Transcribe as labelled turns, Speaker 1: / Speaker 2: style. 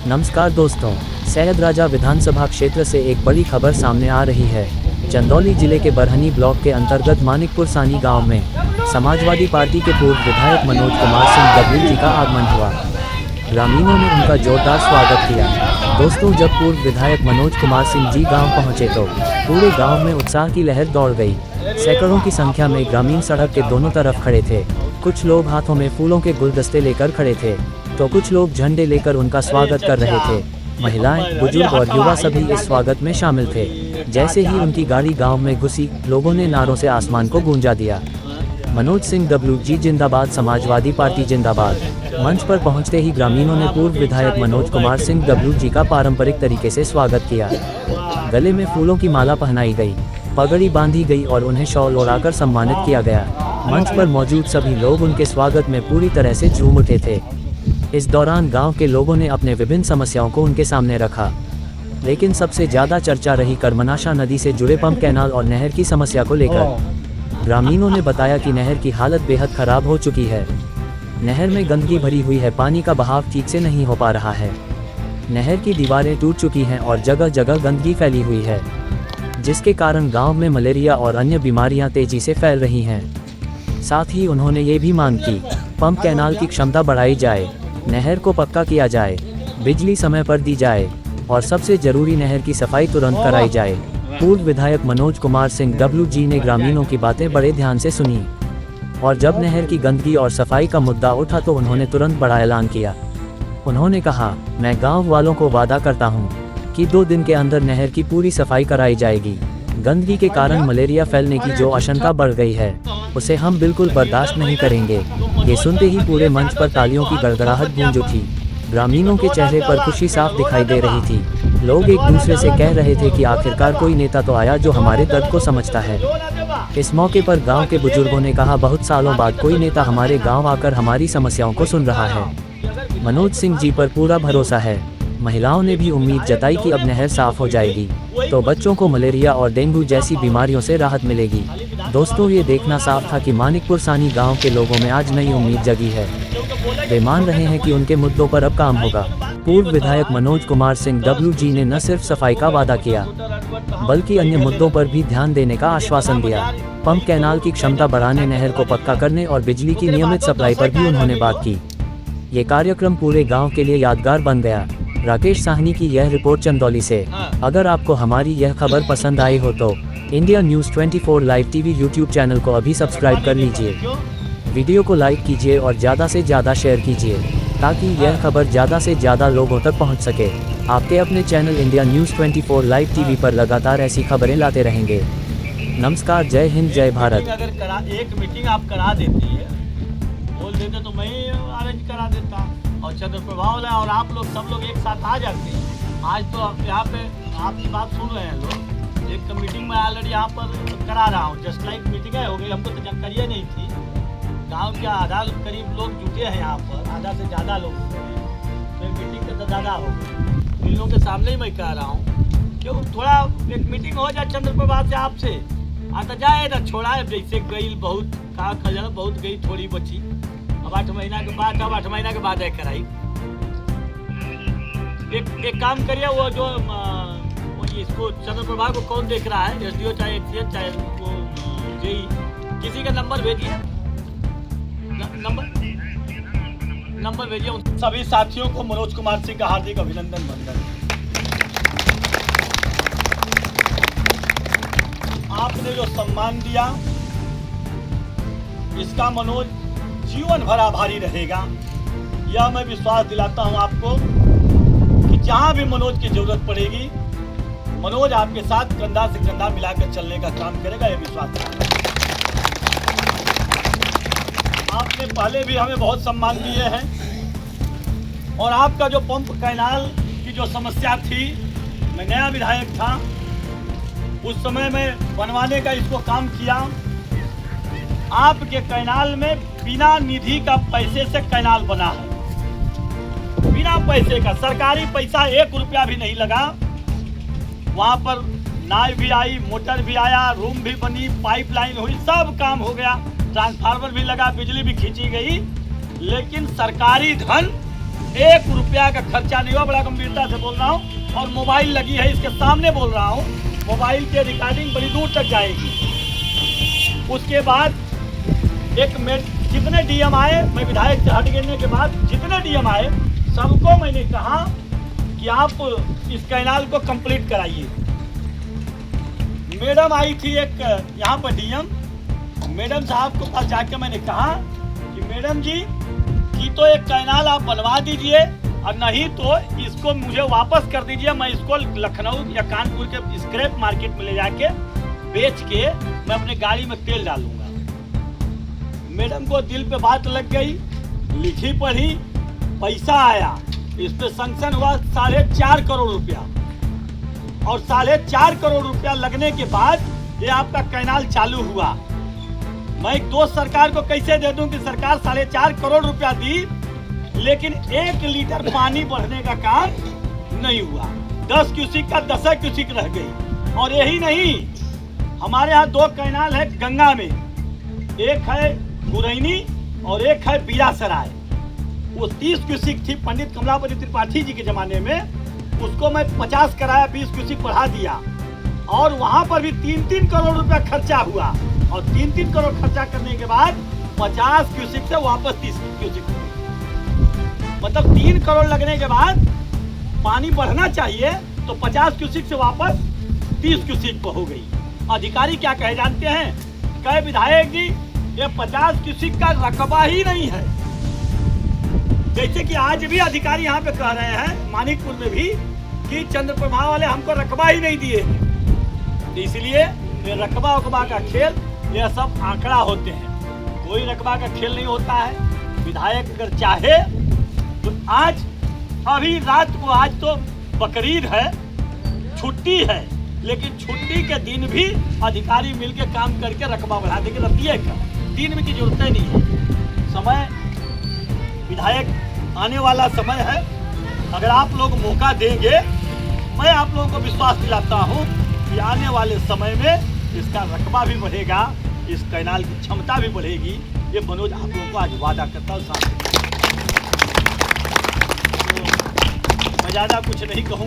Speaker 1: नमस्कार दोस्तों, सैयद राजा विधानसभा क्षेत्र से एक बड़ी खबर सामने आ रही है। चंदौली जिले के बरहनी ब्लॉक के अंतर्गत मानिकपुर सानी गांव में समाजवादी पार्टी के पूर्व विधायक मनोज कुमार सिंह डब्ल्यू जी का आगमन हुआ। ग्रामीणों ने उनका जोरदार स्वागत किया। दोस्तों, जब पूर्व विधायक मनोज कुमार सिंह जी गांव पहुंचे तो पूरे गांव में उत्साह की लहर दौड़ गई। सैकड़ों की संख्या में ग्रामीण सड़क के दोनों तरफ खड़े थे। कुछ लोग हाथों में फूलों के गुलदस्ते लेकर खड़े थे तो कुछ लोग झंडे लेकर उनका स्वागत कर रहे थे। महिलाएं, बुजुर्ग और युवा सभी इस स्वागत में शामिल थे। जैसे ही उनकी गाड़ी गांव में घुसी, लोगों ने नारों से आसमान को गूंजा दिया। मनोज सिंह डब्ल्यू जी जिंदाबाद, समाजवादी पार्टी जिंदाबाद। मंच पर पहुंचते ही ग्रामीणों ने पूर्व विधायक मनोज कुमार सिंह डब्ल्यू जी का पारंपरिक तरीके से स्वागत किया। गले में फूलों की माला पहनाई गई, पगड़ी बांधी गई और उन्हें शॉल ओढ़ाकर सम्मानित किया गया। मंच पर मौजूद सभी लोग उनके स्वागत में पूरी तरह से झूम उठे थे। इस दौरान गांव के लोगों ने अपने विभिन्न समस्याओं को उनके सामने रखा, लेकिन सबसे ज़्यादा चर्चा रही कर्मनाशा नदी से जुड़े पंप कैनाल और नहर की समस्या को लेकर। ग्रामीणों ने बताया कि नहर की हालत बेहद खराब हो चुकी है। नहर में गंदगी भरी हुई है, पानी का बहाव ठीक से नहीं हो पा रहा है। नहर की दीवारें टूट चुकी हैं और जगह जगह गंदगी फैली हुई है, जिसके कारण गाँव में मलेरिया और अन्य बीमारियाँ तेजी से फैल रही हैं। साथ ही उन्होंने ये भी मांग की पंप कैनाल की क्षमता बढ़ाई जाए, नहर को पक्का किया जाए, बिजली समय पर दी जाए और सबसे जरूरी नहर की सफाई तुरंत कराई जाए। पूर्व विधायक मनोज कुमार सिंह डब्ल्यू जी ने ग्रामीणों की बातें बड़े ध्यान से सुनी और जब नहर की गंदगी और सफाई का मुद्दा उठा तो उन्होंने तुरंत बड़ा ऐलान किया। उन्होंने कहा, मैं गाँव वालों को वादा करता हूँ कि 2 दिन के अंदर नहर की पूरी सफाई कराई जाएगी। गंदगी के कारण मलेरिया फैलने की जो आशंका बढ़ गई है, उसे हम बिल्कुल बर्दाश्त नहीं करेंगे। ये सुनते ही पूरे मंच पर तालियों की गड़गड़ाहट गूंज उठी। ग्रामीणों के चेहरे पर खुशी साफ दिखाई दे रही थी। लोग एक दूसरे से कह रहे थे कि आखिरकार कोई नेता तो आया जो हमारे दर्द को समझता है। इस मौके पर गांव के बुजुर्गों ने कहा, बहुत सालों बाद कोई नेता हमारे गांव आकर हमारी समस्याओं को सुन रहा है। मनोज सिंह जी पर पूरा भरोसा है। महिलाओं ने भी उम्मीद जताई कि अब नहर साफ हो जाएगी तो बच्चों को मलेरिया और डेंगू जैसी बीमारियों से राहत मिलेगी। दोस्तों, ये देखना साफ था कि मानिकपुर सानी गांव के लोगों में आज नई उम्मीद जगी है। वे मान रहे हैं कि उनके मुद्दों पर अब काम होगा। पूर्व विधायक मनोज कुमार सिंह डब्ल्यू जी ने न सिर्फ सफाई का वादा किया, बल्कि अन्य मुद्दों पर भी ध्यान देने का आश्वासन दिया। पंप कैनाल की क्षमता बढ़ाने, नहर को पक्का करने और बिजली की नियमित सप्लाई पर भी उन्होंने बात की। ये कार्यक्रम पूरे गाँव के लिए यादगार बन गया। राकेश साहनी की यह रिपोर्ट चंदौली से। अगर आपको हमारी यह खबर पसंद आई हो तो India news 24 live TV YouTube channel को अभी सब्सक्राइब कर लीजिए। वीडियो को लाइक कीजिए और ज़्यादा से ज़्यादा शेयर कीजिए ताकि यह खबर ज़्यादा से ज़्यादा लोगों तक पहुंच सके। आपके अपने channel India news 24 live TV पर लगातार ऐसी खबरें लाते रहेंगे। नमस्कार, जय हिंद, जय भारत।
Speaker 2: अगर एक मीटिंग आप करा देती है, बोल देते तो मैं अरेंज करा देता और चंद्र प्रभाव है और आप लोग सब लोग एक साथ आ जाते हैं। आज तो यहाँ पे आपकी बात सुन रहे हैं लोग। एक मीटिंग में ऑलरेडी यहाँ पर करा रहा हूँ, जस्ट लाइक मीटिंग हो गई। हमको तो जानकारी नहीं थी। गांव के आधा करीब लोग जुटे हैं यहाँ पर, आधा से ज़्यादा लोग जुटे हैं, तो मीटिंग तो ज़्यादा हो गई। इन लोगों के सामने ही मैं कह रहा हूँ क्यों थोड़ा एक मीटिंग हो जाए चंद्र प्रभाव से आपसे। आता जाए ना छोड़ा है, जैसे गई बहुत कहा खजा बहुत गई, थोड़ी बची। अब 8 महीना के बाद, अब 8 महीना के बाद है कराई। एक काम करिए, वो जो इसको चंद्र प्रभाव को कौन देख रहा है, एसडीओ चाहे एचसीएच चाहे वो जेई, किसी का नंबर भेजिए, नंबर भेजिए। उन सभी साथियों को मनोज कुमार सिंह का हार्दिक अभिनंदन बंदन। आपने जो सम्मान दिया, इसका मनोज जीवन भर आभारी रहेगा। यह मैं विश्वास दिलाता हूं आपको कि जहां भी मनोज की जरूरत पड़ेगी, मनोज आपके साथ कंधा से कंधा मिलाकर चलने का काम करेगा। यह विश्वास है। आपने पहले भी हमें बहुत सम्मान दिए हैं और आपका जो पंप कैनाल की जो समस्या थी, मैं नया विधायक था उस समय में बनवाने का इसको काम किया। आपके कैनाल में बिना निधि का पैसे से कैनाल बना है, बिना पैसे का, सरकारी पैसा 1 रुपया भी नहीं लगा। वहाँ पर नाव भी आई, मोटर भी आया, रूम भी बनी, पाइपलाइन हुई, सब काम हो गया, ट्रांसफार्मर भी लगा, बिजली भी खींची गई, लेकिन सरकारी धन 1 रुपया का खर्चा नहीं हुआ, बड़ा गंभीरता से बोल रहा हूँ। और मोबाइल लगी है, इसके सामने बोल रहा हूँ, मोबाइल की रिकॉर्डिंग बड़ी दूर तक जाएगी। उसके बाद जितने डीएम आए, मैं विधायक से हट गिरने के बाद जितने डीएम आए सबको मैंने कहा कि आप इस कैनाल को कंप्लीट कराइए। मैडम आई थी एक यहाँ पर डीएम, मैडम साहब को पास जाके मैंने कहा कि मैडम जी की तो एक कैनाल आप बनवा दीजिए और नहीं तो इसको मुझे वापस कर दीजिए, मैं इसको लखनऊ या कानपुर के स्क्रैप मार्केट में ले जाके बेच के मैं अपने गाड़ी में तेल डालूंगा। मैडम को दिल पे बात लग गई, लिखी पढ़ी, पैसा आया, इस पे सैंक्शन हुआ 4.5 करोड़ रुपया। और 4.5 करोड़ रुपया लगने के बाद ये आपका कैनाल चालू हुआ। मैं एक दोस्त सरकार को कैसे दे दूं कि सरकार 4.5 करोड़ रुपया दी, लेकिन 1 लीटर पानी बढ़ने का काम नहीं हुआ। 10 क्यूसिक का 10 क्यूसिक रह गई। और यही नहीं, हमारे यहाँ 2 कैनाल है गंगा में, एक है गुरैनी और एक है बीरासराय। वो 30 क्यूसिक थी पंडित कमलापति त्रिपाठी जी के जमाने में, उसको मैं 50 कराया, 20 क्यूसिक बढ़ा दिया। और वहां पर भी 3-3 करोड़ रुपया खर्चा हुआ। और 3-3 करोड़ खर्चा करने के बाद 50 क्यूसिक से वापस 30 क्यूसिक, मतलब 3 करोड़ लगने के बाद पानी बढ़ना चाहिए तो 50 क्यूसिक से वापस 30 क्यूसिक पर हो गई। अधिकारी क्या कहे जानते हैं? कहे विधायक जी ये 50 क्यूसिक का रकबा ही नहीं है। जैसे कि आज भी अधिकारी यहाँ पे कह रहे हैं मानिकपुर में भी कि चंद्रप्रभा वाले हमको रकबा ही नहीं दिए। तो इसलिए ये रकबा वकबा का खेल, ये सब आंकड़ा होते हैं, कोई रकबा का खेल नहीं होता है। विधायक अगर चाहे तो आज अभी रात को, आज तो बकरीद है, छुट्टी है, लेकिन छुट्टी के दिन भी अधिकारी मिलके काम करके रकबा बढ़ा देंगे। रतिये का दिन में की जरूरत नहीं है। समय विधायक आने वाला समय है, अगर आप लोग मौका देंगे, मैं आप लोगों को विश्वास दिलाता हूँ कि आने वाले समय में इसका रकबा भी बढ़ेगा, इस कैनाल की क्षमता भी बढ़ेगी। ये मनोज आप लोगों को आज वादा करता हूँ। तो मैं ज़्यादा कुछ नहीं कहूँ।